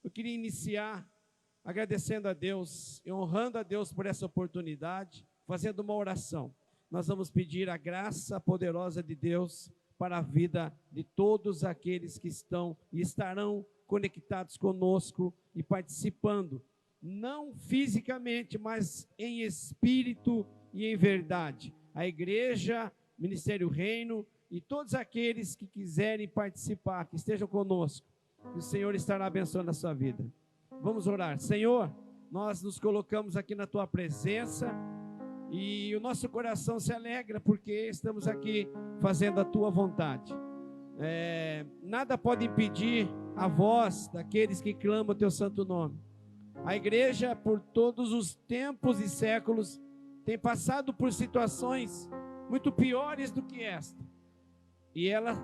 Eu queria iniciar agradecendo a Deus e honrando a Deus por essa oportunidade, fazendo uma oração. Nós vamos pedir a graça poderosa de Deus para a vida de todos aqueles que estão e estarão conectados conosco e participando, não fisicamente, mas em espírito e em verdade. A igreja, Ministério Reino e todos aqueles que quiserem participar, que estejam conosco, que o Senhor estará abençoando a sua vida. Vamos orar. Senhor, nós nos colocamos aqui na tua presença e o nosso coração se alegra porque estamos aqui fazendo a tua vontade. Nada pode impedir a voz daqueles que clamam o teu santo nome. A igreja, por todos os tempos e séculos, tem passado por situações muito piores do que esta. E ela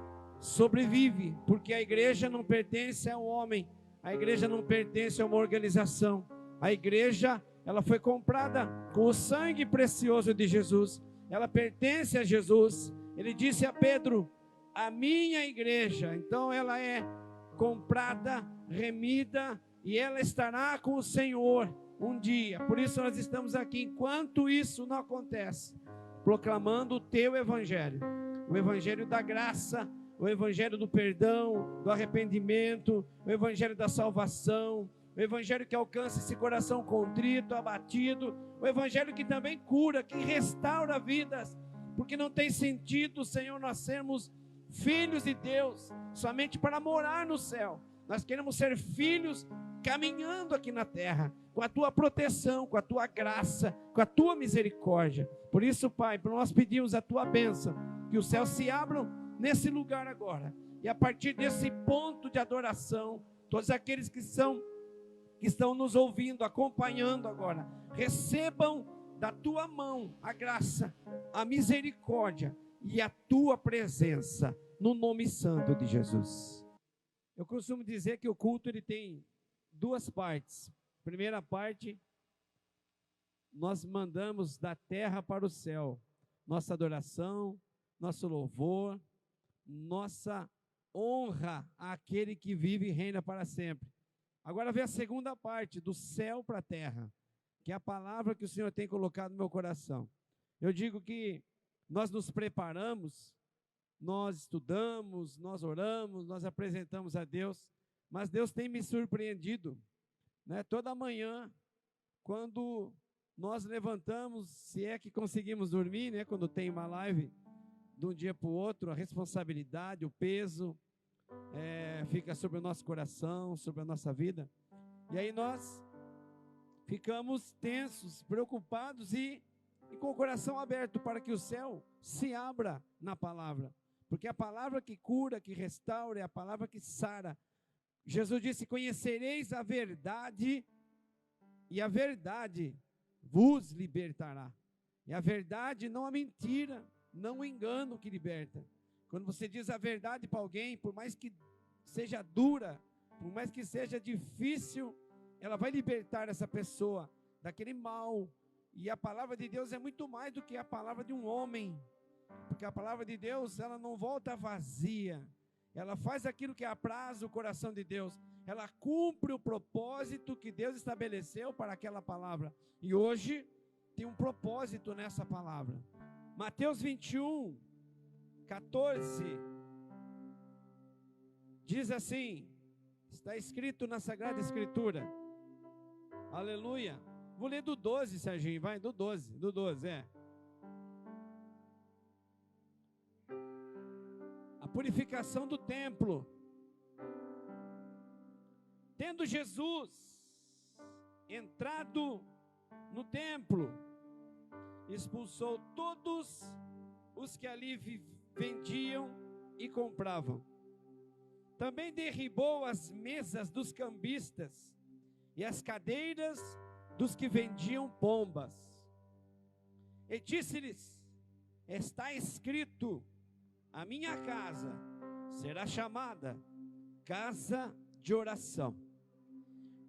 sobrevive, porque a igreja não pertence ao homem, a igreja não pertence a uma organização. A igreja, ela foi comprada com o sangue precioso de Jesus. Ela pertence a Jesus. Ele disse a Pedro, a minha igreja. Então ela é comprada, remida, e ela estará com o Senhor um dia. Por isso nós estamos aqui, enquanto isso não acontece, proclamando o teu evangelho, o evangelho da graça, o evangelho do perdão, do arrependimento, o evangelho da salvação, o evangelho que alcança esse coração contrito, abatido, o evangelho que também cura, que restaura vidas, porque não tem sentido, Senhor, nós sermos filhos de Deus somente para morar no céu. Nós queremos ser filhos caminhando aqui na terra, com a tua proteção, com a tua graça, com a tua misericórdia. Por isso, Pai, nós pedimos a tua bênção, que os céus se abram nesse lugar agora, e a partir desse ponto de adoração, todos aqueles que estão nos ouvindo, acompanhando agora, recebam da tua mão a graça, a misericórdia e a tua presença, no nome santo de Jesus. Eu costumo dizer que o culto ele tem duas partes. Primeira parte, nós mandamos da terra para o céu, nossa adoração, nosso louvor, nossa honra àquele que vive e reina para sempre. Agora vem a segunda parte, do céu para a terra, que é a palavra que o Senhor tem colocado no meu coração. Eu digo que nós nos preparamos, nós estudamos, nós oramos, nós apresentamos a Deus, mas Deus tem me surpreendido, né? Toda manhã, quando nós levantamos, se é que conseguimos dormir, né? Quando tem uma live, de um dia para o outro, a responsabilidade, o peso, fica sobre o nosso coração, sobre a nossa vida. E aí nós ficamos tensos, preocupados e com o coração aberto para que o céu se abra na palavra. Porque a palavra que cura, que restaura, é a palavra que sara. Jesus disse, conhecereis a verdade, e a verdade vos libertará. E a verdade, não a mentira, não o engano que liberta. Quando você diz a verdade para alguém, por mais que seja dura, por mais que seja difícil, ela vai libertar essa pessoa daquele mal. E a palavra de Deus é muito mais do que a palavra de um homem, porque a palavra de Deus, ela não volta vazia, ela faz aquilo que apraz o coração de Deus, ela cumpre o propósito que Deus estabeleceu para aquela palavra. E hoje tem um propósito nessa palavra. Mateus 21, 14, diz assim, está escrito na Sagrada Escritura, aleluia. Vou ler do 12, Serginho, vai, do 12, A purificação do templo. Tendo Jesus entrado no templo, expulsou todos os que ali vendiam e compravam. Também derribou as mesas dos cambistas e as cadeiras dos que vendiam pombas. E disse-lhes, está escrito, a minha casa será chamada casa de oração.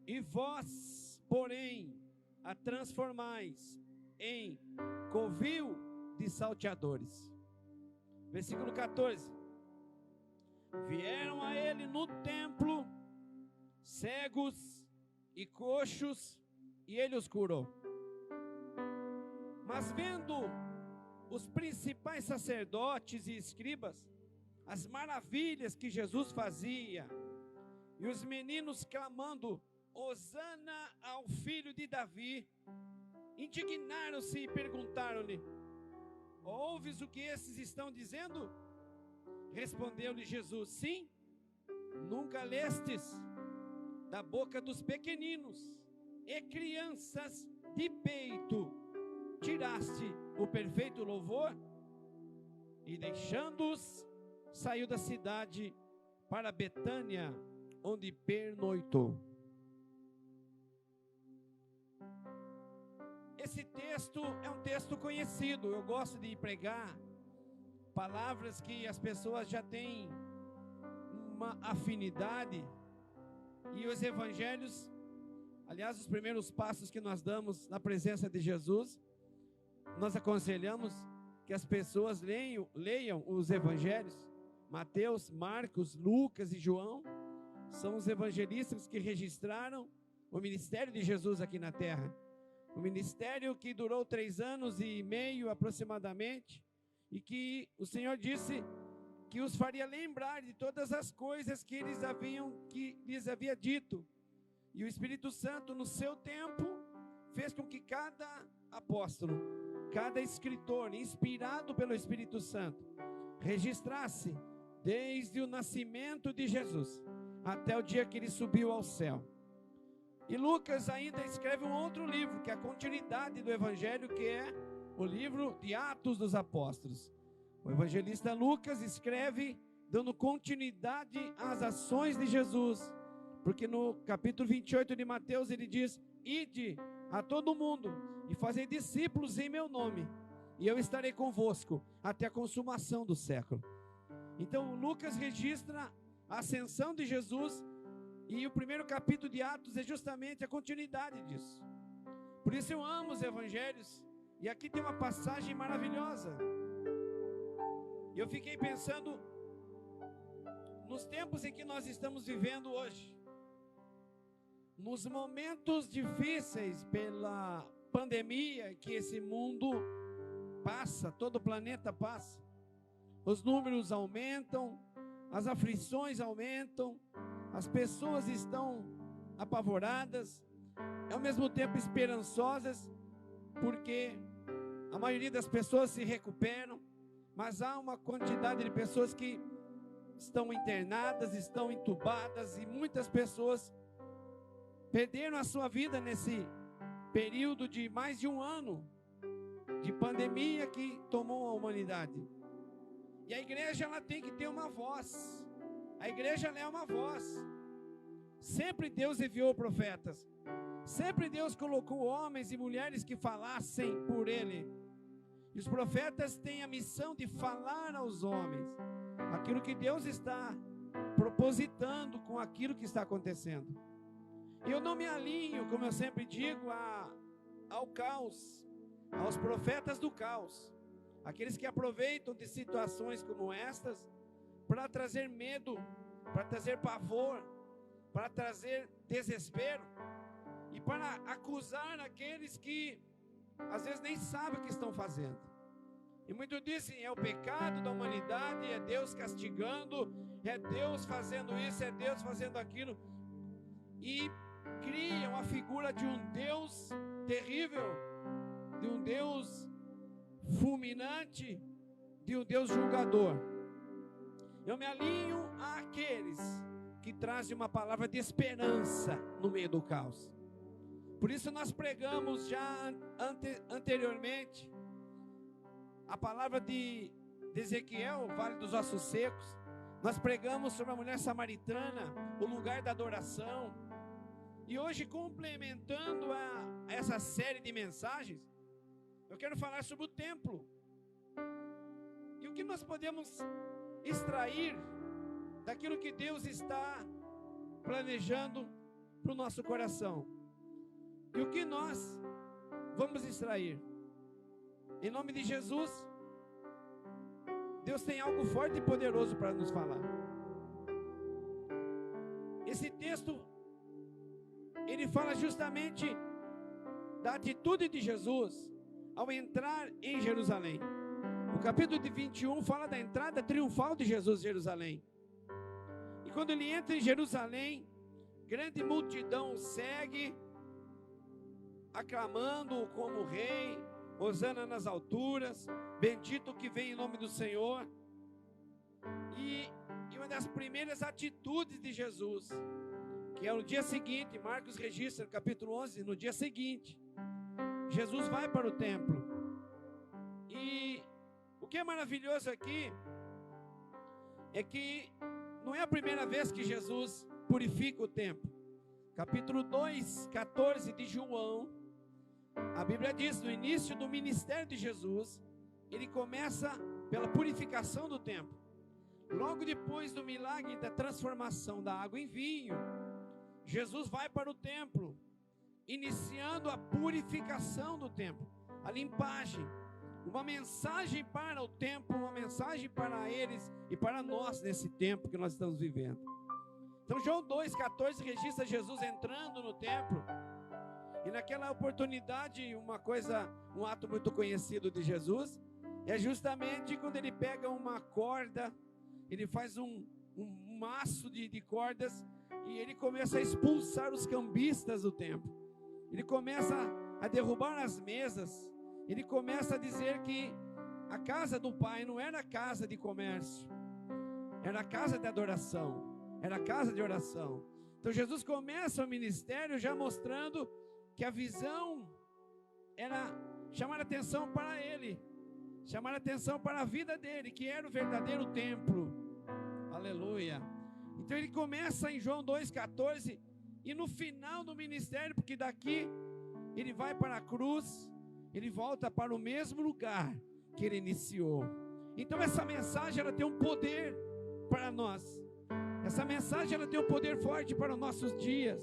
E vós, porém, a transformais em covil de salteadores. Versículo 14. Vieram a ele no templo cegos e coxos, e ele os curou. Mas vendo os principais sacerdotes e escribas as maravilhas que Jesus fazia, e os meninos clamando: Hosana ao filho de Davi, indignaram-se e perguntaram-lhe: ouves o que esses estão dizendo? Respondeu-lhe Jesus: sim, nunca lestes da boca dos pequeninos e crianças de peito tiraste o perfeito louvor? E deixando-os, saiu da cidade para Betânia, onde pernoitou. Esse texto é um texto conhecido. Eu gosto de pregar palavras que as pessoas já têm uma afinidade. E os evangelhos, aliás, os primeiros passos que nós damos na presença de Jesus, nós aconselhamos que as pessoas leiam os evangelhos. Mateus, Marcos, Lucas e João são os evangelistas que registraram o ministério de Jesus aqui na terra. O ministério que durou 3 anos e meio aproximadamente, e que o Senhor disse que os faria lembrar de todas as coisas que lhes havia dito. E o Espírito Santo, no seu tempo, fez com que cada apóstolo, cada escritor, inspirado pelo Espírito Santo, registrasse desde o nascimento de Jesus até o dia que ele subiu ao céu. E Lucas ainda escreve um outro livro, que é a continuidade do Evangelho, que é o livro de Atos dos Apóstolos. O evangelista Lucas escreve dando continuidade às ações de Jesus, porque no capítulo 28 de Mateus ele diz: ide a todo mundo e fazei discípulos em meu nome, e eu estarei convosco até a consumação do século. Então Lucas registra a ascensão de Jesus, e o primeiro capítulo de Atos é justamente a continuidade disso. Por isso eu amo os evangelhos, e aqui tem uma passagem maravilhosa. E eu fiquei pensando nos tempos em que nós estamos vivendo hoje, nos momentos difíceis pela pandemia que esse mundo passa, todo o planeta passa. Os números aumentam, as aflições aumentam, as pessoas estão apavoradas, ao mesmo tempo esperançosas, porque a maioria das pessoas se recuperam, mas há uma quantidade de pessoas que estão internadas, estão entubadas, e muitas pessoas perderam a sua vida nesse período de mais de 1 ano de pandemia que tomou a humanidade. E a igreja, ela tem que ter uma voz. A igreja, ela é uma voz. Sempre Deus enviou profetas. Sempre Deus colocou homens e mulheres que falassem por Ele. E os profetas têm a missão de falar aos homens aquilo que Deus está propositando com aquilo que está acontecendo. Eu não me alinho, como eu sempre digo, ao caos, aos profetas do caos, aqueles que aproveitam de situações como estas para trazer medo, para trazer pavor, para trazer desespero e para acusar aqueles que às vezes nem sabem o que estão fazendo. E muitos dizem: é o pecado da humanidade, é Deus castigando, é Deus fazendo isso, é Deus fazendo aquilo, e criam a figura de um Deus terrível, de um Deus fulminante, de um Deus julgador. Eu me alinho àqueles que trazem uma palavra de esperança no meio do caos. Por isso nós pregamos já anteriormente a palavra de Ezequiel, o Vale dos Ossos Secos. Nós pregamos sobre a mulher samaritana, o lugar da adoração. E hoje, complementando essa série de mensagens, eu quero falar sobre o templo. E o que nós podemos extrair daquilo que Deus está planejando para o nosso coração. E o que nós vamos extrair? Em nome de Jesus, Deus tem algo forte e poderoso para nos falar. Esse texto ele fala justamente da atitude de Jesus ao entrar em Jerusalém. O capítulo de 21 fala da entrada triunfal de Jesus em Jerusalém. E quando ele entra em Jerusalém, grande multidão segue, aclamando-o como rei, hosana nas alturas, bendito que vem em nome do Senhor. E uma das primeiras atitudes de Jesus, que é no dia seguinte, Marcos registra, capítulo 11, no dia seguinte, Jesus vai para o templo. E o que é maravilhoso aqui é que não é a primeira vez que Jesus purifica o templo. Capítulo 2, 14 de João, a Bíblia diz, no início do ministério de Jesus, ele começa pela purificação do templo. Logo depois do milagre da transformação da água em vinho, Jesus vai para o templo, iniciando a purificação do templo, a limpagem, uma mensagem para o templo, uma mensagem para eles e para nós nesse tempo que nós estamos vivendo. Então João 2,14 registra Jesus entrando no templo, e naquela oportunidade, um ato muito conhecido de Jesus, é justamente quando ele pega uma corda, ele faz um maço de cordas, e ele começa a expulsar os cambistas do templo. Ele começa a derrubar as mesas. Ele começa a dizer que a casa do Pai não era casa de comércio, era casa de adoração, era casa de oração. Então Jesus começa o ministério já mostrando que a visão era chamar atenção para ele, chamar atenção para a vida dele, que era o verdadeiro templo. Aleluia. Então ele começa em João 2,14, e no final do ministério, porque daqui ele vai para a cruz, ele volta para o mesmo lugar que ele iniciou. Então essa mensagem, ela tem um poder para nós. Essa mensagem, ela tem um poder forte para os nossos dias.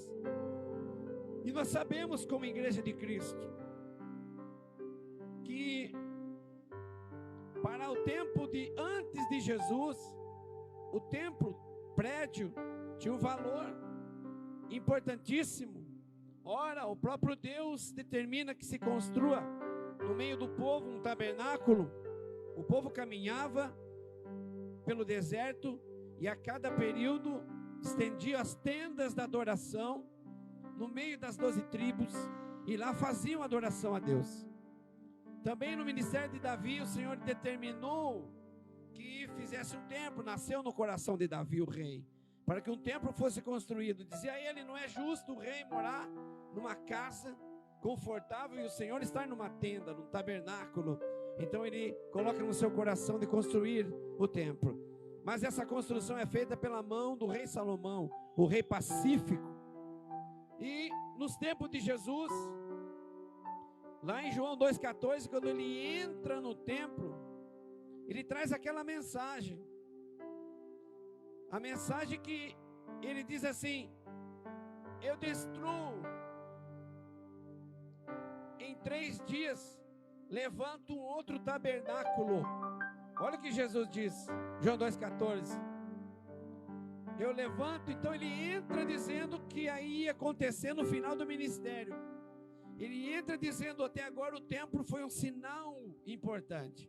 E nós sabemos, como igreja de Cristo, que para o tempo de antes de Jesus, o templo, prédio, tinha um valor importantíssimo. Ora, o próprio Deus determina que se construa no meio do povo um tabernáculo. O povo caminhava pelo deserto e a cada período estendia as tendas da adoração no meio das 12 tribos, e lá faziam adoração a Deus. Também no ministério de Davi, o Senhor determinou que fizesse um templo. Nasceu no coração de Davi, o rei, para que um templo fosse construído. Dizia ele: não é justo o rei morar numa casa confortável e o Senhor estar numa tenda, num tabernáculo. Então ele coloca no seu coração de construir o templo. Mas essa construção é feita pela mão do rei Salomão, o rei pacífico. E nos tempos de Jesus, lá em João 2,14, quando ele entra no templo, ele traz aquela mensagem. A mensagem que ele diz assim: eu destruo, em 3 dias levanto um outro tabernáculo. Olha o que Jesus diz, João 2,14. Eu levanto. Então ele entra dizendo que aí ia acontecer no final do ministério. Ele entra dizendo: até agora o templo foi um sinal importante.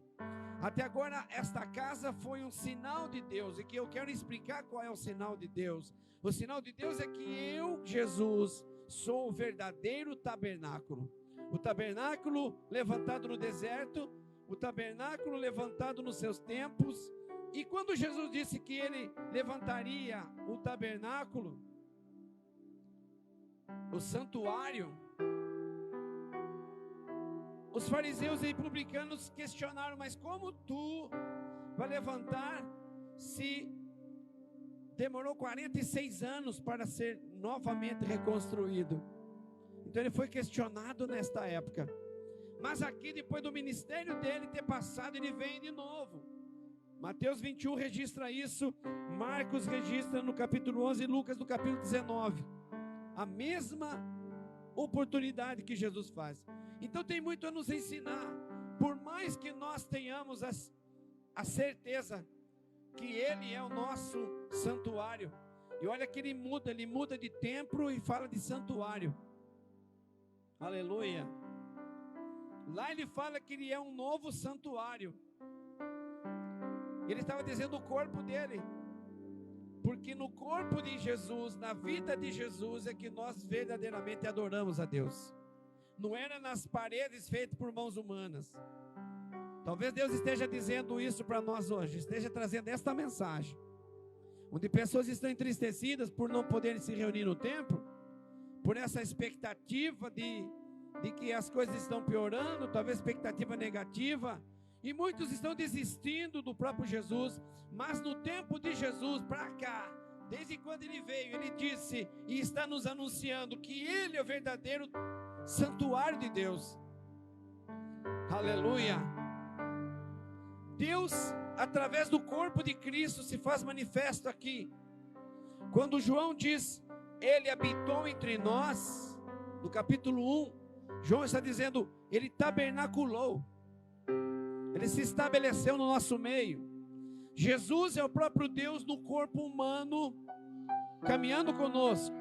Até agora esta casa foi um sinal de Deus. E que eu quero explicar qual é o sinal de Deus. O sinal de Deus é que eu, Jesus, sou o verdadeiro tabernáculo. O tabernáculo levantado no deserto, o tabernáculo levantado nos seus tempos. E quando Jesus disse que ele levantaria o tabernáculo, o santuário, os fariseus e publicanos questionaram: mas como tu vai levantar se demorou 46 anos para ser novamente reconstruído? Então ele foi questionado nesta época. Mas aqui, depois do ministério dele ter passado, ele vem de novo. Mateus 21 registra isso, Marcos registra no capítulo 11 e Lucas no capítulo 19. A mesma oportunidade que Jesus faz. Então tem muito a nos ensinar. Por mais que nós tenhamos a certeza que Ele é o nosso santuário, E olha que ele muda de templo e fala de santuário. Aleluia. Lá ele fala que ele é um novo santuário. Ele estava dizendo o corpo dele. Porque no corpo de Jesus, na vida de Jesus, é que nós verdadeiramente adoramos a Deus. Não era nas paredes feitas por mãos humanas. Talvez Deus esteja dizendo isso para nós hoje, esteja trazendo esta mensagem, onde pessoas estão entristecidas por não poderem se reunir no templo, por essa expectativa de que as coisas estão piorando, talvez expectativa negativa, e muitos estão desistindo do próprio Jesus. Mas no tempo de Jesus para cá, desde quando ele veio, ele disse e está nos anunciando que ele é o verdadeiro santuário de Deus. Aleluia. Deus, através do corpo de Cristo, se faz manifesto aqui. Quando João diz, ele habitou entre nós, no capítulo 1, João está dizendo, ele tabernaculou, ele se estabeleceu no nosso meio. Jesus é o próprio Deus no corpo humano, caminhando conosco.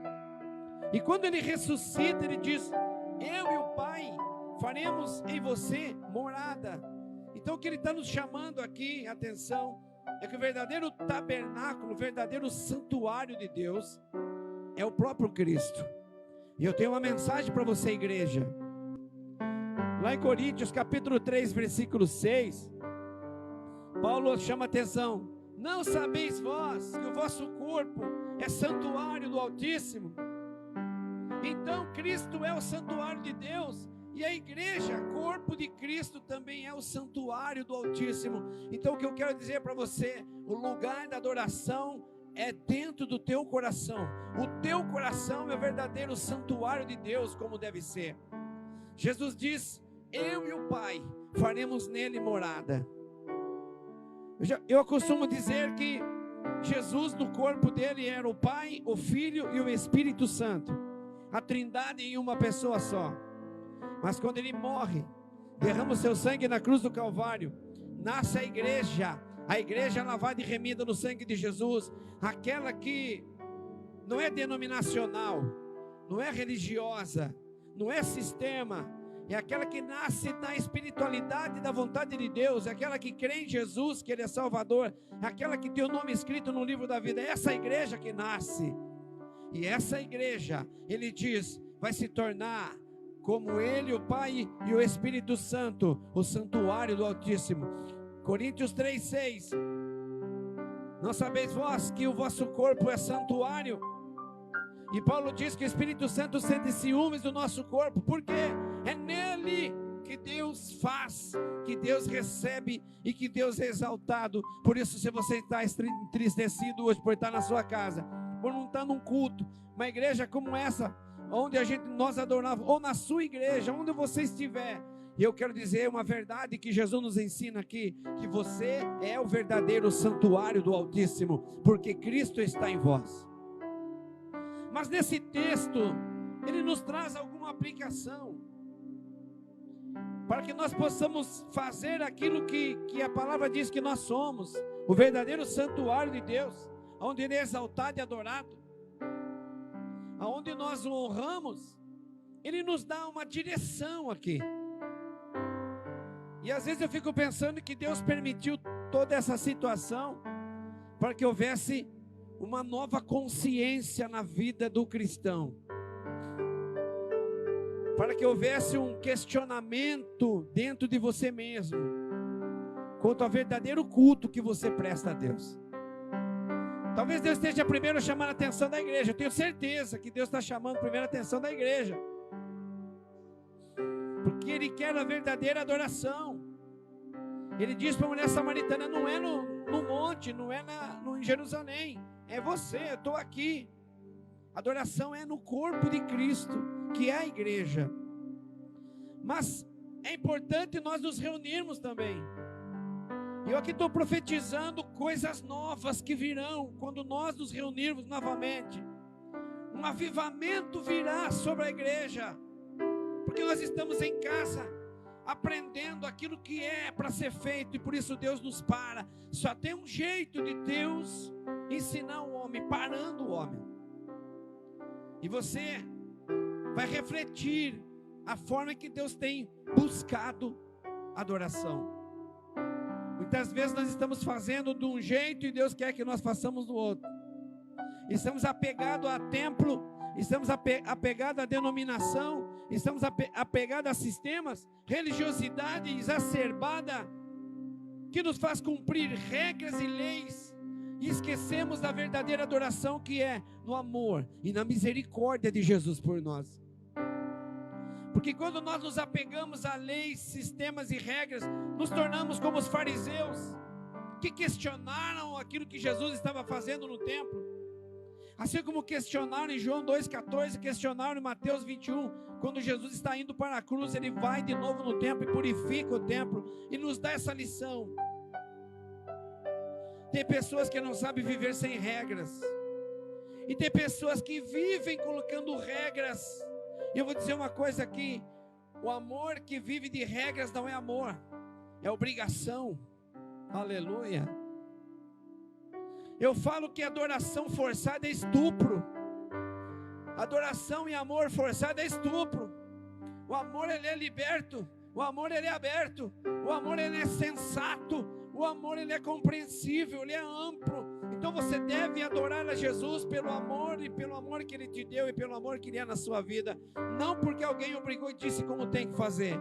E quando ele ressuscita, ele diz, eu e o Pai faremos em você morada. Então o que ele está nos chamando aqui, atenção, é que o verdadeiro tabernáculo, o verdadeiro santuário de Deus é o próprio Cristo. E eu tenho uma mensagem para você, igreja. Lá em Coríntios capítulo 3, versículo 6, Paulo chama a atenção. Não sabeis vós que o vosso corpo é santuário do Altíssimo? Então Cristo é o santuário de Deus, e a igreja, corpo de Cristo, também é o santuário do Altíssimo. Então o que eu quero dizer para você, o lugar da adoração é dentro do teu coração. O teu coração é o verdadeiro santuário de Deus, como deve ser. Jesus diz, eu e o Pai faremos nele morada. Eu costumo dizer que Jesus, no corpo dele, era o Pai, o Filho e o Espírito Santo, a trindade em uma pessoa só. Mas quando ele morre, derrama o seu sangue na cruz do Calvário, nasce a igreja lavada e remida no sangue de Jesus, aquela que não é denominacional, não é religiosa, não é sistema, é aquela que nasce na espiritualidade da vontade de Deus, é aquela que crê em Jesus, que ele é Salvador, é aquela que tem o nome escrito no livro da vida. É essa igreja que nasce, e essa igreja, ele diz, vai se tornar como ele, o Pai e o Espírito Santo, o santuário do Altíssimo. Coríntios 3,6, não sabeis vós que o vosso corpo é santuário? E Paulo diz que o Espírito Santo sente ciúmes do nosso corpo, porque é nele que Deus faz, que Deus recebe e que Deus é exaltado. Por isso, se você está entristecido hoje por estar na sua casa, por não estar num culto, uma igreja como essa, onde nós adorávamos, ou na sua igreja, onde você estiver, e eu quero dizer uma verdade que Jesus nos ensina aqui, que você é o verdadeiro santuário do Altíssimo, porque Cristo está em vós. Mas nesse texto, ele nos traz alguma aplicação, para que nós possamos fazer aquilo que a palavra diz que nós somos, o verdadeiro santuário de Deus, onde ele é exaltado e adorado, aonde nós o honramos. Ele nos dá uma direção aqui. E às vezes eu fico pensando que Deus permitiu toda essa situação para que houvesse uma nova consciência na vida do cristão, para que houvesse um questionamento dentro de você mesmo quanto ao verdadeiro culto que você presta a Deus. Talvez Deus esteja primeiro chamando a atenção da igreja. Eu tenho certeza que Deus está chamando primeiro a atenção da igreja, porque Ele quer a verdadeira adoração. Ele diz para a mulher samaritana, não é no monte, não é em Jerusalém, é você, eu estou aqui. Adoração é no corpo de Cristo, que é a igreja. Mas é importante nós nos reunirmos também. E eu aqui estou profetizando coisas novas que virão quando nós nos reunirmos novamente. Um avivamento virá sobre a igreja, porque nós estamos em casa. aprendendo aquilo que é para ser feito, e por isso Deus nos para. Só tem um jeito de Deus ensinar o homem, parando o homem. E você vai refletir a forma que Deus tem buscado adoração. Muitas vezes nós estamos fazendo de um jeito e Deus quer que nós façamos do outro. Estamos apegados a templo, estamos apegados a denominação, estamos apegados a sistemas, religiosidade exacerbada, que nos faz cumprir regras e leis, e esquecemos da verdadeira adoração, que é no amor e na misericórdia de Jesus por nós. Porque quando nós nos apegamos a leis, sistemas e regras, nos tornamos como os fariseus, que questionaram aquilo que Jesus estava fazendo no templo. Assim como questionaram em João 2,14, questionaram em Mateus 21, quando Jesus está indo para a cruz, ele vai de novo no templo e purifica o templo, e nos dá essa lição. Tem pessoas que não sabem viver sem regras, e tem pessoas que vivem colocando regras. E eu vou dizer uma coisa aqui: o amor que vive de regras não é amor, é obrigação. Aleluia. Eu falo que adoração forçada é estupro. Adoração e amor forçado é estupro. O amor, ele é liberto. O amor, ele é aberto. O amor, ele é sensato. O amor, ele é compreensível, ele é amplo. Então você deve adorar a Jesus pelo amor, e pelo amor que ele te deu, e pelo amor que ele é na sua vida. Não porque alguém obrigou e disse como tem que fazer.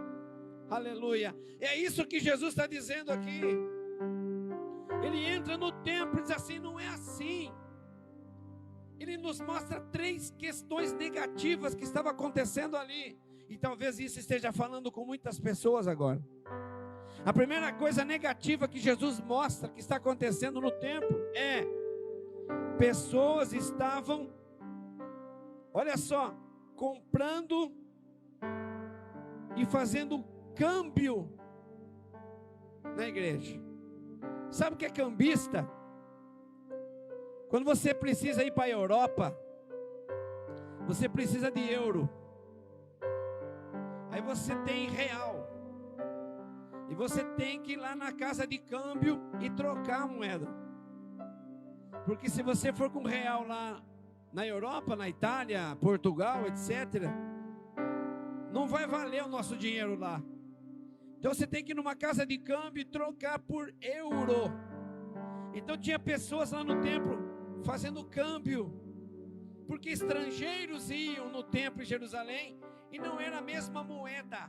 Aleluia. É isso que Jesus está dizendo aqui. Ele entra no templo e diz assim: não é assim. Ele nos mostra 3 questões negativas que estavam acontecendo ali. E talvez isso esteja falando com muitas pessoas agora. A primeira coisa negativa que Jesus mostra que está acontecendo no templo é: pessoas estavam, olha só, comprando e fazendo câmbio na igreja. Sabe o que é cambista? Quando você precisa ir para a Europa, você precisa de euro. Aí você tem real. E você tem que ir lá na casa de câmbio e trocar a moeda. Porque se você for com real lá na Europa, na Itália, Portugal, etc., não vai valer o nosso dinheiro lá. Então você tem que ir numa casa de câmbio e trocar por euro. Então tinha pessoas lá no templo fazendo câmbio, porque estrangeiros iam no templo em Jerusalém e não era a mesma moeda,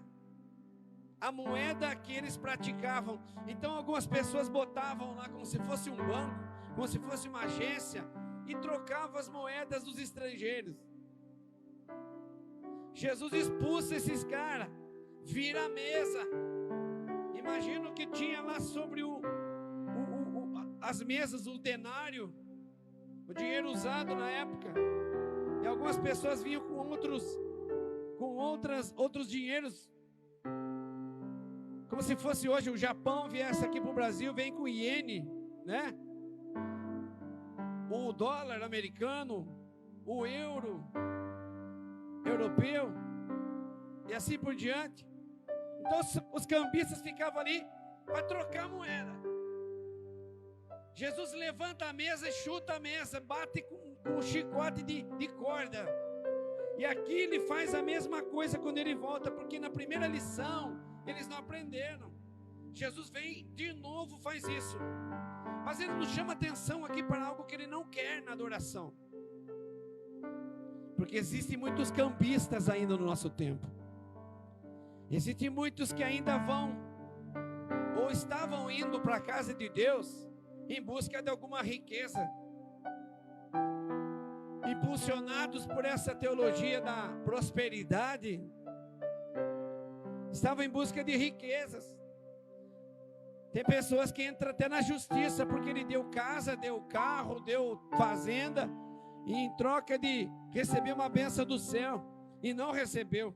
a moeda que eles praticavam. Então algumas pessoas botavam lá como se fosse um banco, como se fosse uma agência, e trocavam as moedas dos estrangeiros. Jesus expulsa esses caras, vira a mesa. Imagina o que tinha lá sobre as mesas, o denário, o dinheiro usado na época. E algumas pessoas vinham com outros dinheiros, como se fosse hoje o Japão viesse aqui para o Brasil, vem com iene, né? O dólar americano, o euro europeu, e assim por diante. Então os cambistas ficavam ali para trocar a moeda. Jesus levanta a mesa e chuta a mesa, bate com um chicote de corda. E aqui ele faz a mesma coisa quando ele volta, porque na primeira lição eles não aprenderam. Jesus vem de novo, faz isso. Mas ele nos chama atenção aqui para algo que ele não quer na adoração. Porque existem muitos cambistas ainda no nosso tempo. Existem muitos que ainda vão ou estavam indo para a casa de Deus em busca de alguma riqueza, impulsionados por essa teologia da prosperidade. Estavam em busca de riquezas. Tem pessoas que entram até na justiça porque ele deu casa, deu carro, deu fazenda, e em troca de receber uma bênção do céu, e não recebeu.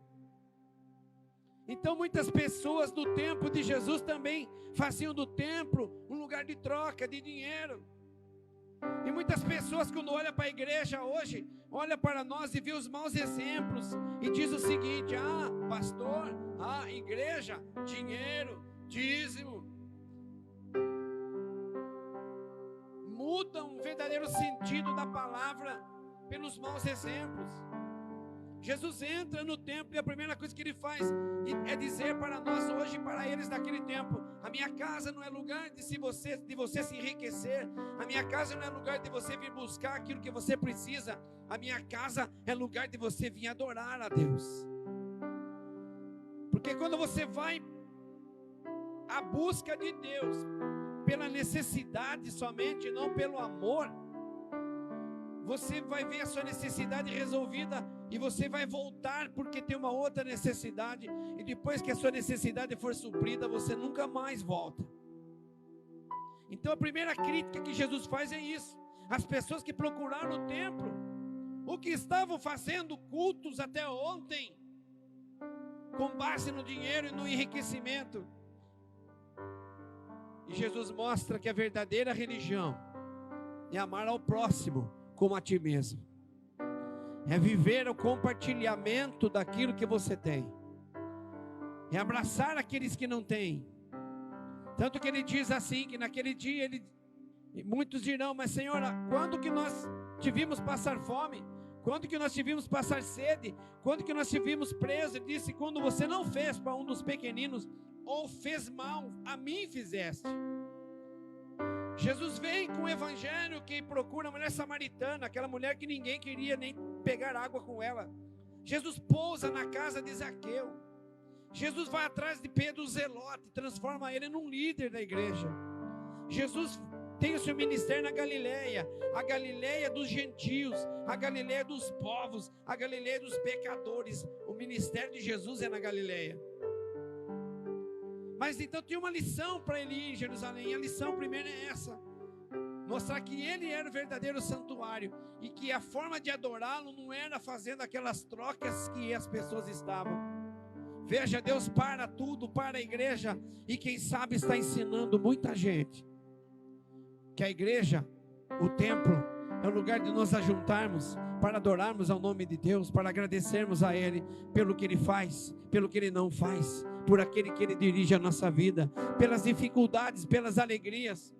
Então muitas pessoas do tempo de Jesus também faziam do templo um lugar de troca de dinheiro. E muitas pessoas, quando olham para a igreja hoje, olham para nós e vê os maus exemplos e diz o seguinte: ah, pastor, ah, igreja, dinheiro, dízimo. Mudam o verdadeiro sentido da palavra pelos maus exemplos. Jesus entra no templo e a primeira coisa que ele faz é dizer para nós hoje e para eles naquele tempo: a minha casa não é lugar de você se enriquecer, a minha casa não é lugar de você vir buscar aquilo que você precisa, a minha casa é lugar de você vir adorar a Deus. Porque quando você vai à busca de Deus pela necessidade somente, não pelo amor, você vai ver a sua necessidade resolvida e você vai voltar porque tem uma outra necessidade, e depois que a sua necessidade for suprida, você nunca mais volta. Então a primeira crítica que Jesus faz é isso: as pessoas que procuraram o templo, o que estavam fazendo cultos até ontem, com base no dinheiro e no enriquecimento. E Jesus mostra que a verdadeira religião é amar ao próximo como a ti mesmo. É viver o compartilhamento daquilo que você tem. É abraçar aqueles que não têm. Tanto que ele diz assim, que naquele dia muitos dirão: mas Senhora, quando que nós te vimos passar fome? Quando que nós te vimos passar sede? Quando que nós te vimos preso? Ele disse: quando você não fez para um dos pequeninos, ou fez mal, a mim fizeste. Jesus vem com o evangelho que procura a mulher samaritana, aquela mulher que ninguém queria nem pegar água com ela. Jesus pousa na casa de Zaqueu. Jesus vai atrás de Pedro o Zelote, transforma ele num líder da igreja. Jesus tem o seu ministério na Galileia, a Galileia dos gentios, a Galileia dos povos, a Galileia dos pecadores. O ministério de Jesus é na Galileia. Mas então tinha uma lição para ele ir em Jerusalém. A lição primeira é essa: mostrar que ele era o verdadeiro santuário e que a forma de adorá-lo não era fazendo aquelas trocas que as pessoas estavam. Veja, Deus para tudo, para a igreja, e quem sabe está ensinando muita gente que a igreja, o templo, é o lugar de nos ajuntarmos para adorarmos ao nome de Deus, para agradecermos a Ele pelo que Ele faz, pelo que Ele não faz, por aquele que Ele dirige a nossa vida, pelas dificuldades, pelas alegrias.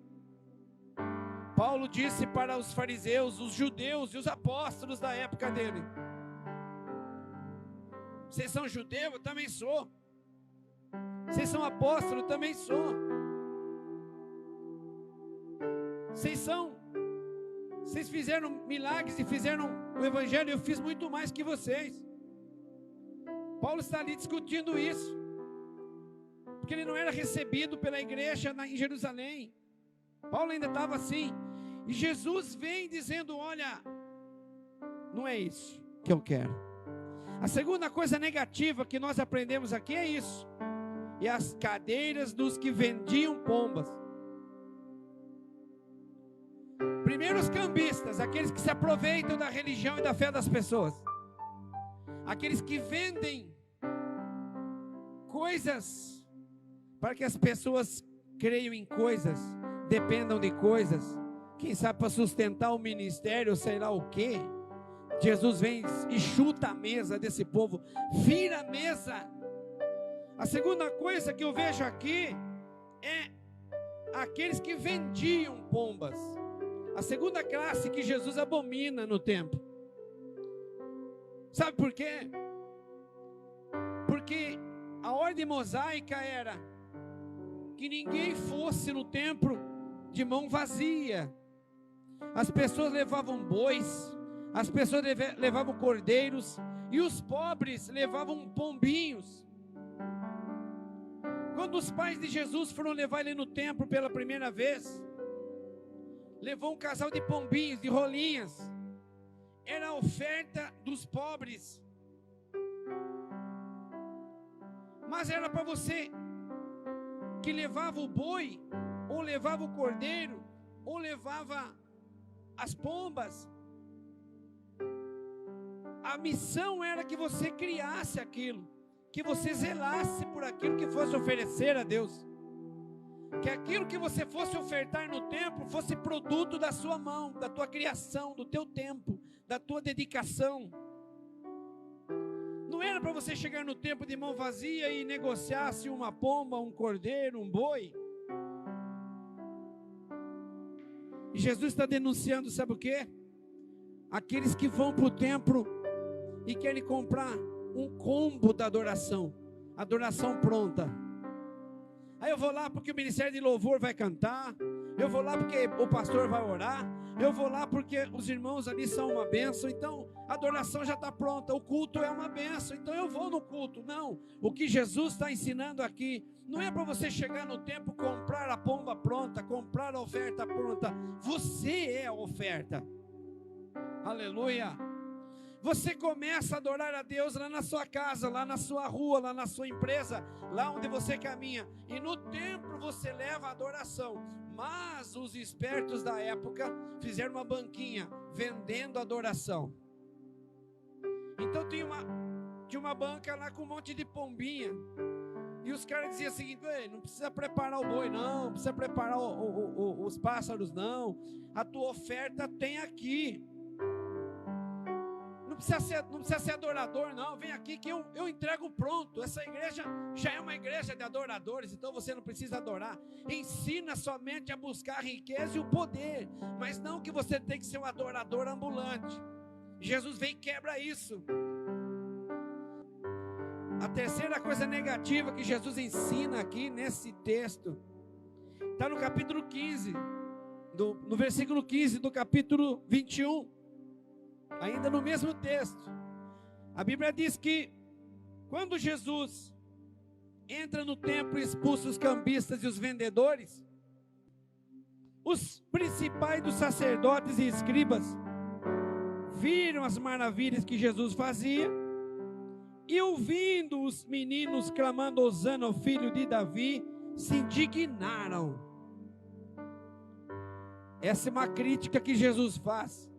Paulo disse para os fariseus, os judeus e os apóstolos da época dele: vocês são judeus? Eu também sou. Vocês são apóstolos? Eu também sou. Vocês fizeram milagres e fizeram o evangelho, eu fiz muito mais que vocês. Paulo está ali discutindo isso, porque ele não era recebido pela igreja em Jerusalém. Paulo ainda estava assim, e Jesus vem dizendo: olha, não é isso que eu quero. A segunda coisa negativa que nós aprendemos aqui é isso: e as cadeiras dos que vendiam pombas. Primeiro, os cambistas, aqueles que se aproveitam da religião e da fé das pessoas, aqueles que vendem coisas para que as pessoas creiam em coisas, dependam de coisas, quem sabe para sustentar o ministério, sei lá o quê. Jesus vem e chuta a mesa desse povo, vira a mesa. A segunda coisa que eu vejo aqui é aqueles que vendiam pombas. A segunda classe que Jesus abomina no templo. Sabe por quê? Porque a ordem mosaica era que ninguém fosse no templo de mão vazia. As pessoas levavam bois, as pessoas levavam cordeiros, e os pobres levavam pombinhos. Quando os pais de Jesus foram levar ele no templo pela primeira vez, levou um casal de pombinhos, de rolinhas. Era a oferta dos pobres. Mas era para você que levava o boi, ou levava o cordeiro, ou levava as pombas. A missão era que você criasse aquilo, que você zelasse por aquilo que fosse oferecer a Deus. Que aquilo que você fosse ofertar no templo fosse produto da sua mão, da tua criação, do teu tempo, da tua dedicação. Não era para você chegar no templo de mão vazia e negociar se uma pomba, um cordeiro, um boi. E Jesus está denunciando, sabe o quê? Aqueles que vão para o templo e querem comprar um combo da adoração, adoração pronta. Aí eu vou lá porque o ministério de louvor vai cantar, eu vou lá porque o pastor vai orar, eu vou lá porque os irmãos ali são uma bênção, então a adoração já está pronta, o culto é uma bênção, então eu vou no culto. Não, o que Jesus está ensinando aqui, não é para você chegar no templo, comprar a pomba pronta, comprar a oferta pronta, você é a oferta, aleluia. Você começa a adorar a Deus lá na sua casa, lá na sua rua, lá na sua empresa, lá onde você caminha. E no templo você leva a adoração. Mas os espertos da época fizeram uma banquinha vendendo adoração. Então tinha uma banca lá com um monte de pombinha. E os caras diziam o seguinte: não precisa preparar o boi não, não precisa preparar os pássaros não. A tua oferta tem aqui. Não precisa ser adorador não, vem aqui que eu entrego pronto. Essa igreja já é uma igreja de adoradores, então você não precisa adorar. Ensina somente a buscar a riqueza e o poder, mas não que você tem que ser um adorador ambulante. Jesus vem e quebra isso. A terceira coisa negativa que Jesus ensina aqui nesse texto está no capítulo 15, no versículo 15 do capítulo 21. Ainda no mesmo texto, a Bíblia diz que quando Jesus entra no templo e expulsa os cambistas e os vendedores, os principais dos sacerdotes e escribas viram as maravilhas que Jesus fazia e, ouvindo os meninos clamando Hosana ao filho de Davi, se indignaram. Essa é uma crítica que Jesus faz.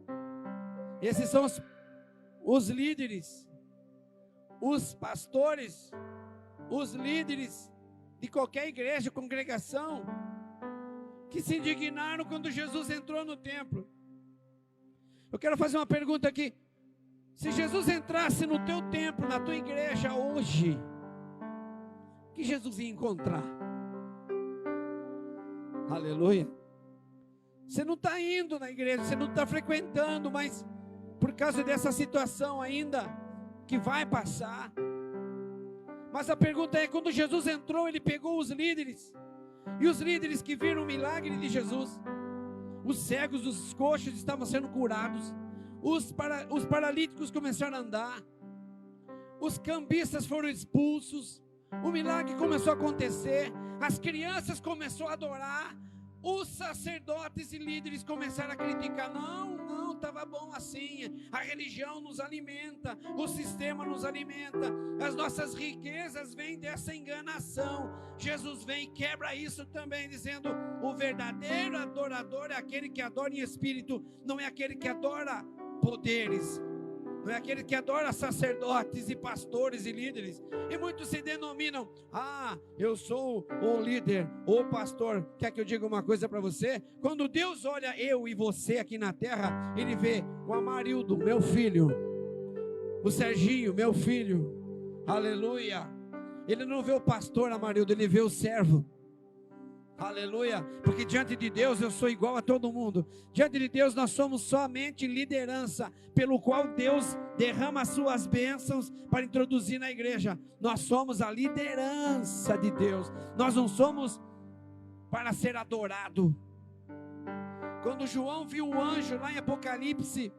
Esses são os líderes, os pastores, os líderes de qualquer igreja, congregação, que se indignaram quando Jesus entrou no templo. Eu quero fazer uma pergunta aqui: se Jesus entrasse no teu templo, na tua igreja hoje, o que Jesus ia encontrar? Aleluia. Você não está indo na igreja, você não está frequentando, mas por causa dessa situação ainda que vai passar. Mas a pergunta é: quando Jesus entrou, ele pegou os líderes, e os líderes que viram o milagre de Jesus, os cegos, os coxos estavam sendo curados, os paralíticos começaram a andar, os cambistas foram expulsos, o milagre começou a acontecer, as crianças começaram a adorar, os sacerdotes e líderes começaram a criticar: não, estava bom assim, a religião nos alimenta, o sistema nos alimenta, as nossas riquezas vêm dessa enganação. Jesus vem e quebra isso também, dizendo: o verdadeiro adorador é aquele que adora em espírito, não é aquele que adora poderes, não é aquele que adora sacerdotes e pastores e líderes. E muitos se denominam: eu sou o líder, o pastor. Quer que eu diga uma coisa para você? Quando Deus olha eu e você aqui na terra, Ele vê o Amarildo, meu filho, o Serginho, meu filho, aleluia. Ele não vê o pastor Amarildo, Ele vê o servo. Aleluia, porque diante de Deus eu sou igual a todo mundo. Diante de Deus nós somos somente liderança, pelo qual Deus derrama as suas bênçãos para introduzir na igreja. Nós somos a liderança de Deus, nós não somos para ser adorado. Quando João viu o anjo lá em Apocalipse,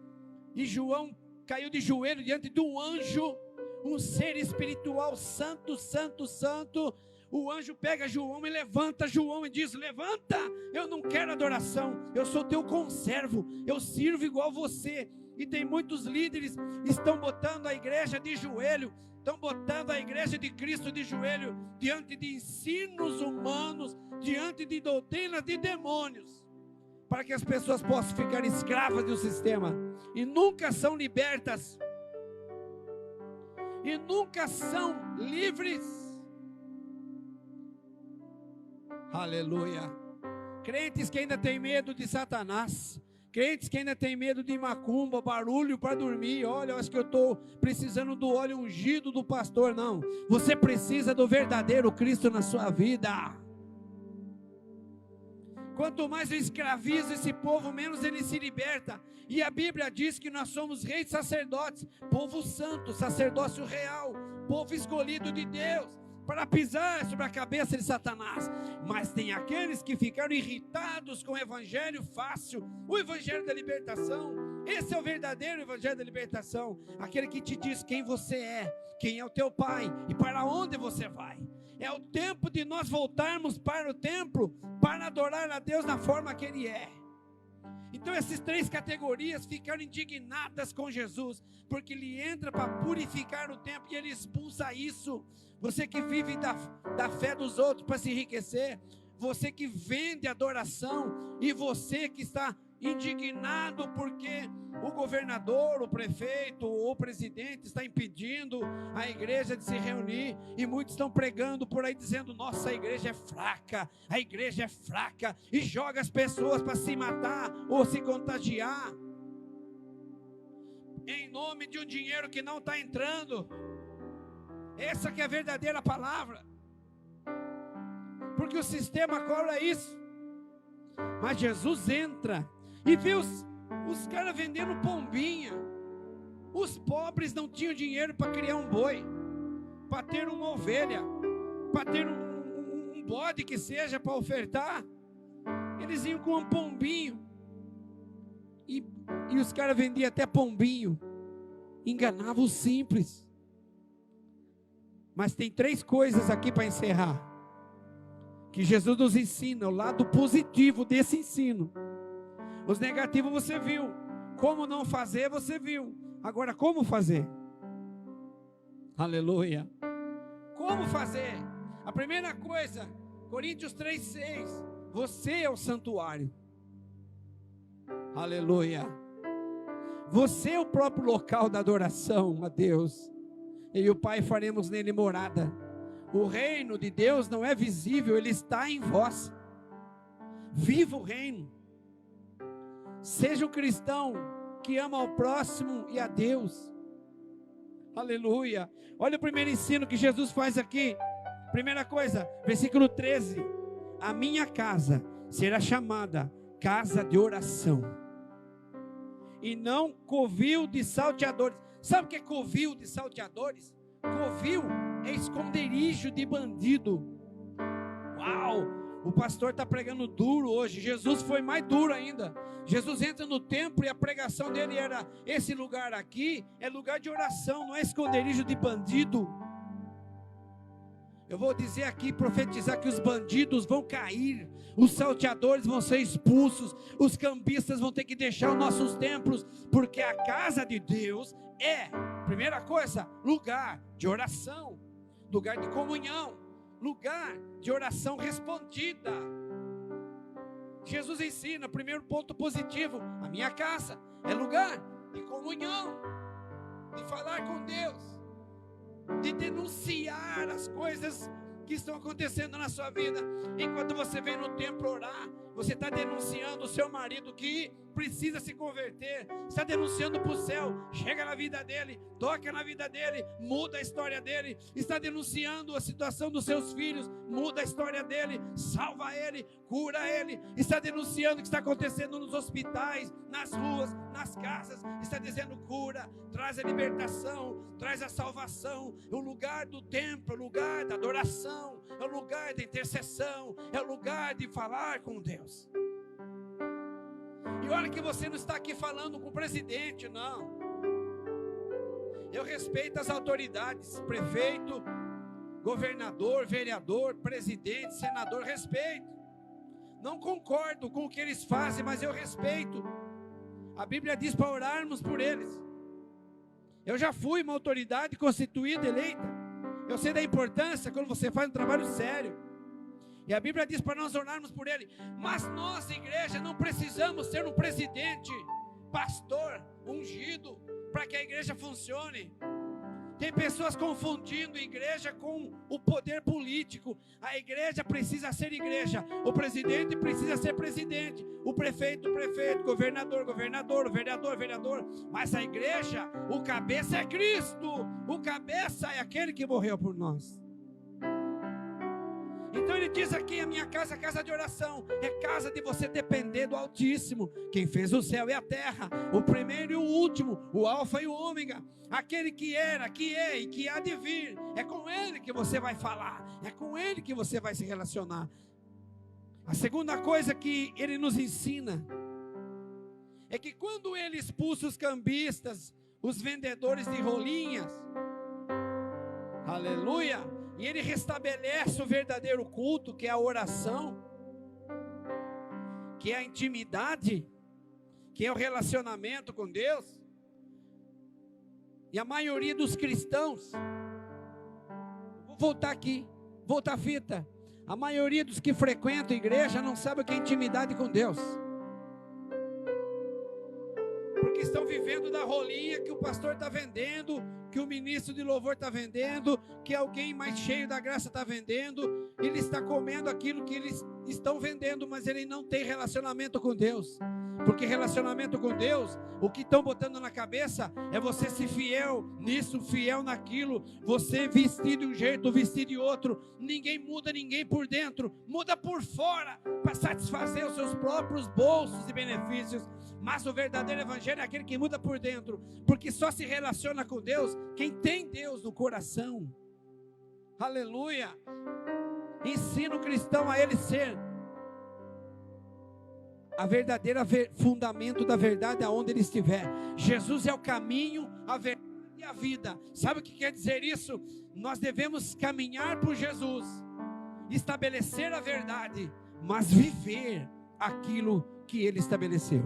e João caiu de joelho diante de um anjo, um ser espiritual santo, santo, santo, o anjo pega João e levanta João e diz: levanta, eu não quero adoração, eu sou teu conservo, eu sirvo igual você. E tem muitos líderes que estão botando a igreja de joelho, estão botando a igreja de Cristo de joelho, diante de ensinos humanos, diante de doutrinas de demônios, para que as pessoas possam ficar escravas do sistema, e nunca são libertas, e nunca são livres. Aleluia. Crentes que ainda têm medo de Satanás, crentes que ainda têm medo de macumba, barulho para dormir. Olha, eu acho que eu estou precisando do óleo ungido do pastor. Não, você precisa do verdadeiro Cristo na sua vida. Quanto mais eu escravizo esse povo, menos ele se liberta. E a Bíblia diz que nós somos reis sacerdotes, povo santo, sacerdócio real, povo escolhido de Deus, para pisar sobre a cabeça de Satanás. Mas tem aqueles que ficaram irritados com o evangelho fácil, o evangelho da libertação. Esse é o verdadeiro evangelho da libertação, aquele que te diz quem você é, quem é o teu pai e para onde você vai. É o tempo de nós voltarmos para o templo para adorar a Deus na forma que Ele é. Então essas três categorias ficaram indignadas com Jesus, porque Ele entra para purificar o templo e Ele expulsa isso. Você que vive da fé dos outros para se enriquecer, você que vende adoração, e você que está indignado porque o governador, o prefeito ou o presidente está impedindo a igreja de se reunir, e muitos estão pregando por aí dizendo: nossa, a igreja é fraca, e joga as pessoas para se matar ou se contagiar em nome de um dinheiro que não está entrando. Essa que é a verdadeira palavra, porque o sistema cobra isso. Mas Jesus entra e vê os caras vendendo pombinha. Os pobres não tinham dinheiro para criar um boi, para ter uma ovelha, para ter um bode que seja para ofertar. Eles iam com um pombinho, e os caras vendiam até pombinho, enganavam os simples. Mas tem três coisas aqui para encerrar, que Jesus nos ensina, o lado positivo desse ensino. Os negativos você viu, como não fazer você viu, agora como fazer? Aleluia. Como fazer? A primeira coisa, Coríntios 3:6, você é o santuário. Aleluia. Você é o próprio local da adoração a Deus. E o Pai faremos nele morada. O reino de Deus não é visível, ele está em vós. Viva o reino. Seja um cristão que ama ao próximo e a Deus. Aleluia. Olha o primeiro ensino que Jesus faz aqui. Primeira coisa, versículo 13: a minha casa será chamada casa de oração, e não covil de salteadores. Sabe o que é covil de salteadores? Covil é esconderijo de bandido. Uau! O pastor está pregando duro hoje. Jesus foi mais duro ainda. Jesus entra no templo e a pregação dele era: esse lugar aqui é lugar de oração, não é esconderijo de bandido. Eu vou dizer aqui, profetizar que os bandidos vão cair, os salteadores vão ser expulsos, os cambistas vão ter que deixar os nossos templos, porque a casa de Deus é, primeira coisa, lugar de oração, lugar de comunhão, lugar de oração respondida. Jesus ensina, primeiro ponto positivo: a minha casa é lugar de comunhão, de falar com Deus, de denunciar as coisas que estão acontecendo na sua vida. Enquanto você vem no templo orar, você está denunciando o seu marido que precisa se converter, está denunciando para o céu, chega na vida dele, toca na vida dele, muda a história dele, está denunciando a situação dos seus filhos, muda a história dele, salva ele, cura ele, está denunciando o que está acontecendo nos hospitais, nas ruas, nas casas, está dizendo: cura, traz a libertação, traz a salvação. O lugar do templo é o lugar da adoração, é o lugar da intercessão, é o lugar de falar com Deus. E olha que você não está aqui falando com o presidente, não. Eu respeito as autoridades, prefeito, governador, vereador, presidente, senador, respeito. Não concordo com o que eles fazem, mas eu respeito. A Bíblia diz para orarmos por eles. Eu já fui uma autoridade constituída, eleita. Eu sei da importância quando você faz um trabalho sério. E a Bíblia diz para nós orarmos por ele. Mas nós, igreja, não precisamos ter um presidente, pastor, ungido, para que a igreja funcione. Tem pessoas confundindo igreja com o poder político. A igreja precisa ser igreja. O presidente precisa ser presidente. O prefeito, prefeito. Governador, governador. O vereador, vereador. Mas a igreja, o cabeça é Cristo. O cabeça é aquele que morreu por nós. Então ele diz aqui: a minha casa é casa de oração. É casa de você depender do Altíssimo. Quem fez o céu e a terra, o primeiro e o último, o alfa e o ômega, aquele que era, que é e que há de vir. É com ele que você vai falar, é com ele que você vai se relacionar. A segunda coisa que ele nos ensina é que quando ele expulsa os cambistas, os vendedores de rolinhas, aleluia, e ele restabelece o verdadeiro culto, que é a oração, que é a intimidade, que é o relacionamento com Deus. E a maioria dos cristãos, vou voltar aqui, voltar a fita. A maioria dos que frequentam a igreja não sabe o que é intimidade com Deus. Porque estão vivendo da rolinha que o pastor está vendendo, que o ministro de louvor está vendendo, que alguém mais cheio da graça está vendendo. Ele está comendo aquilo que eles estão vendendo, mas ele não tem relacionamento com Deus. Porque relacionamento com Deus, o que estão botando na cabeça é você ser fiel nisso, fiel naquilo, você vestir de um jeito, vestir de outro. Ninguém muda ninguém por dentro, muda por fora, para satisfazer os seus próprios bolsos e benefícios. Mas o verdadeiro evangelho é aquele que muda por dentro, porque só se relaciona com Deus quem tem Deus no coração. Aleluia. Ensina o cristão a ele ser a verdadeira fundamento da verdade aonde ele estiver. Jesus é o caminho, a verdade e a vida. Sabe o que quer dizer isso? Nós devemos caminhar por Jesus, estabelecer a verdade, mas viver aquilo que ele estabeleceu.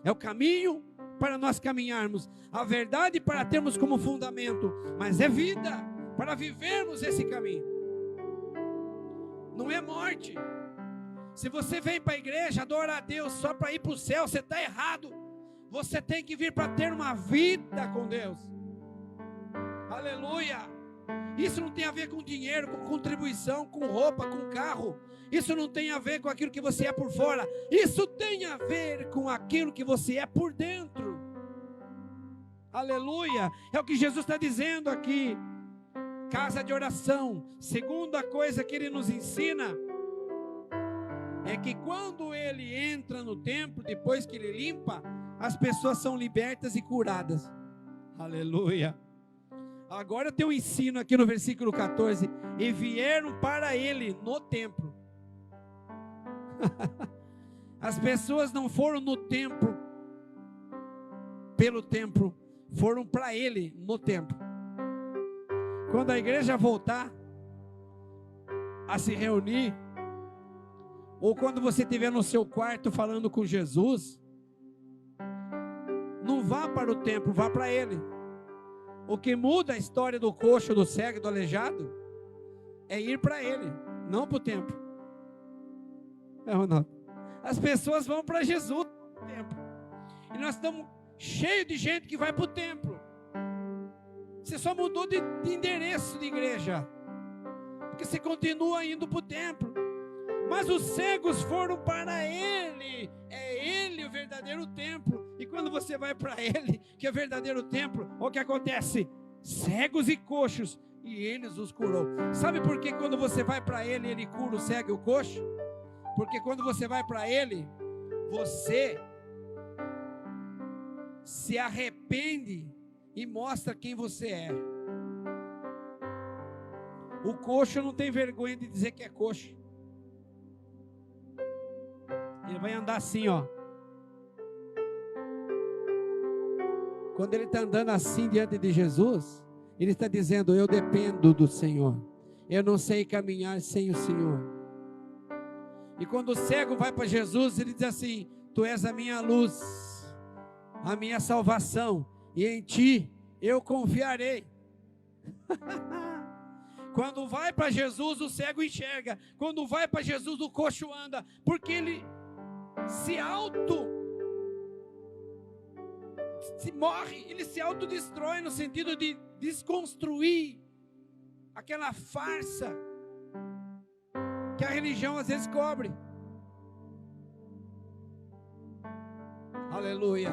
É o caminho para nós caminharmos, a verdade para termos como fundamento, mas é vida para vivermos esse caminho. Não é morte. Se você vem para a igreja, adora a Deus só para ir para o céu, você está errado. Você tem que vir para ter uma vida com Deus. Aleluia. Isso não tem a ver com dinheiro, com contribuição, com roupa, com carro. Isso não tem a ver com aquilo que você é por fora. Isso tem a ver com aquilo que você é por dentro. Aleluia. É o que Jesus está dizendo aqui. Casa de oração. Segunda coisa que ele nos ensina é que quando ele entra no templo, depois que ele limpa, as pessoas são libertas e curadas. Aleluia. Agora tem um ensino aqui no versículo 14. E vieram para ele no templo. As pessoas não foram no templo pelo templo, foram para ele no templo. Quando a igreja voltar a se reunir, ou quando você estiver no seu quarto falando com Jesus, não vá para o templo, vá para ele. O que muda a história do coxo, do cego, do aleijado, é ir para ele, não para o templo. É ou não? As pessoas vão para Jesus no templo. E nós estamos cheios de gente que vai para o templo. Você só mudou de endereço de igreja, porque você continua indo para o templo. Mas os cegos foram para ele. É ele o verdadeiro templo. E quando você vai para ele, que é o verdadeiro templo, o que acontece? Cegos e coxos, e eles os curou. Sabe por que quando você vai para ele, ele cura o cego e o coxo? Porque quando você vai para ele, você se arrepende e mostra quem você é. O coxo não tem vergonha de dizer que é coxo. Ele vai andar assim, ó. Quando ele está andando assim diante de Jesus, ele está dizendo: eu dependo do Senhor. Eu não sei caminhar sem o Senhor. E quando o cego vai para Jesus, ele diz assim: tu és a minha luz, a minha salvação, e em ti eu confiarei. Quando vai para Jesus, o cego enxerga. Quando vai para Jesus, o coxo anda, porque ele se se morre, ele se autodestrói no sentido de desconstruir aquela farsa que a religião às vezes cobre. Aleluia.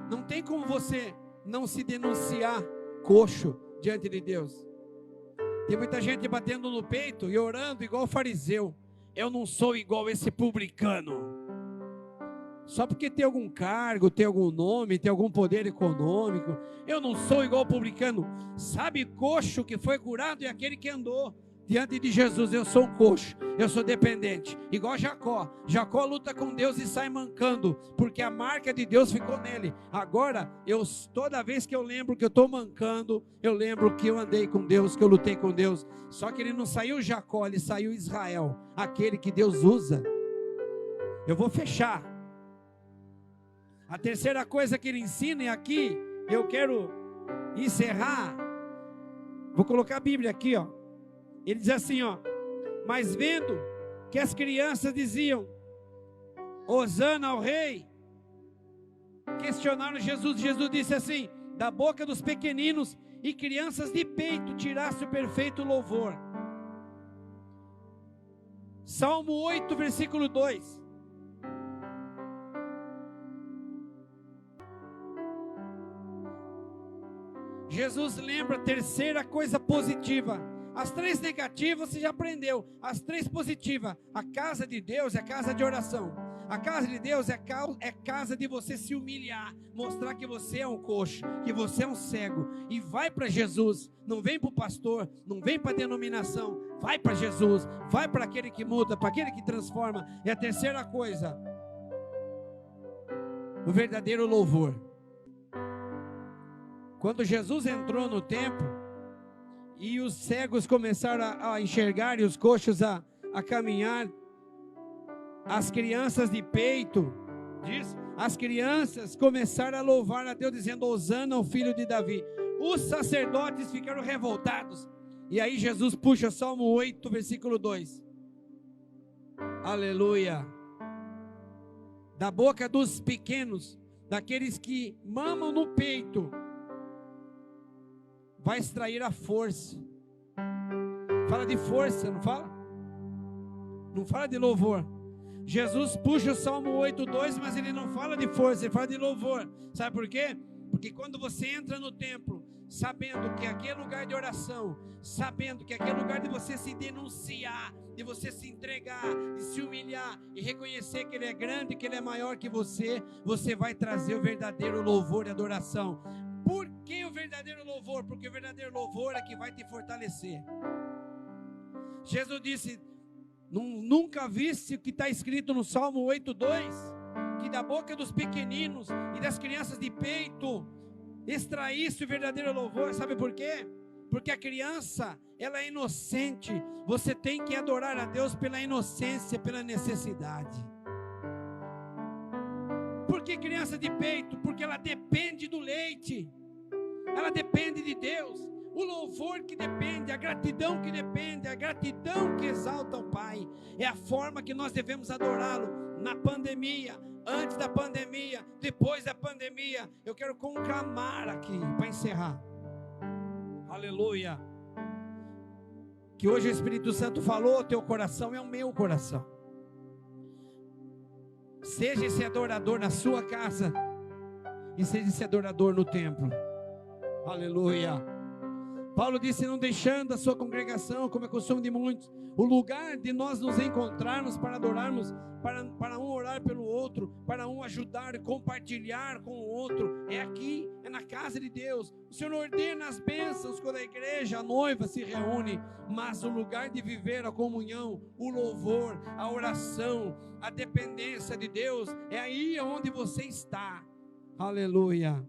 Não tem como você não se denunciar coxo diante de Deus. Tem muita gente batendo no peito e orando igual o fariseu. Eu não sou igual esse publicano. Só porque tem algum cargo, tem algum nome, tem algum poder econômico. Eu não sou igual o publicano. Sabe, coxo que foi curado é aquele que andou diante de Jesus. Eu sou um coxo, eu sou dependente, igual Jacó. Jacó luta com Deus e sai mancando, porque a marca de Deus ficou nele. Agora, toda vez que eu lembro que eu estou mancando, eu lembro que eu andei com Deus, que eu lutei com Deus. Só que ele não saiu Jacó, ele saiu Israel, aquele que Deus usa. Eu vou fechar. A terceira coisa que ele ensina, e aqui eu quero encerrar, vou colocar a Bíblia aqui, ó. Ele diz assim, ó: mas vendo que as crianças diziam, Hosana ao rei, questionaram Jesus. Jesus disse assim: da boca dos pequeninos e crianças de peito tirasse o perfeito louvor. Salmo 8, versículo 2. Jesus lembra a terceira coisa positiva. As três negativas você já aprendeu. As três positivas: a casa de Deus é casa de oração. A casa de Deus é casa de você se humilhar, mostrar que você é um coxo, que você é um cego, e vai para Jesus. Não vem para o pastor, não vem para a denominação, vai para Jesus, vai para aquele que muda, para aquele que transforma. E a terceira coisa, o verdadeiro louvor. Quando Jesus entrou no templo e os cegos começaram a enxergar e os coxos a caminhar, as crianças de peito, as crianças começaram a louvar a Deus, dizendo: Hosana ao filho de Davi. Os sacerdotes ficaram revoltados. E aí Jesus puxa Salmo 8, versículo 2. Aleluia. Da boca dos pequenos, daqueles que mamam no peito, vai extrair a força. Fala de força, não fala? Não fala de louvor. Jesus puxa o Salmo 8:2, mas ele não fala de força, ele fala de louvor. Sabe por quê? Porque quando você entra no templo, sabendo que aqui é lugar de oração, sabendo que aqui é lugar de você se denunciar, de você se entregar, de se humilhar e reconhecer que Ele é grande, que Ele é maior que você, você vai trazer o verdadeiro louvor e adoração. Por que o verdadeiro louvor? Porque o verdadeiro louvor é que vai te fortalecer. Jesus disse: nunca viste o que está escrito no Salmo 8:2? Que da boca dos pequeninos e das crianças de peito extraísse o verdadeiro louvor. Sabe por quê? Porque a criança, ela é inocente. Você tem que adorar a Deus pela inocência, pela necessidade. Por que criança de peito? Porque ela depende do leite, ela depende de Deus. O louvor que depende, a gratidão que depende, a gratidão que exalta o Pai, é a forma que nós devemos adorá-lo. Na pandemia, antes da pandemia, depois da pandemia. Eu quero conclamar aqui, para encerrar, aleluia, que hoje o Espírito Santo falou ao teu coração, é o meu coração. Seja esse adorador na sua casa e seja esse adorador no templo. Aleluia. Paulo disse: não deixando a sua congregação, como é costume de muitos, o lugar de nós nos encontrarmos para adorarmos, para um orar pelo outro, para um ajudar, compartilhar com o outro, é aqui, é na casa de Deus. O Senhor ordena as bênçãos quando a igreja, a noiva se reúne, mas o lugar de viver a comunhão, o louvor, a oração, a dependência de Deus, é aí onde você está. Aleluia.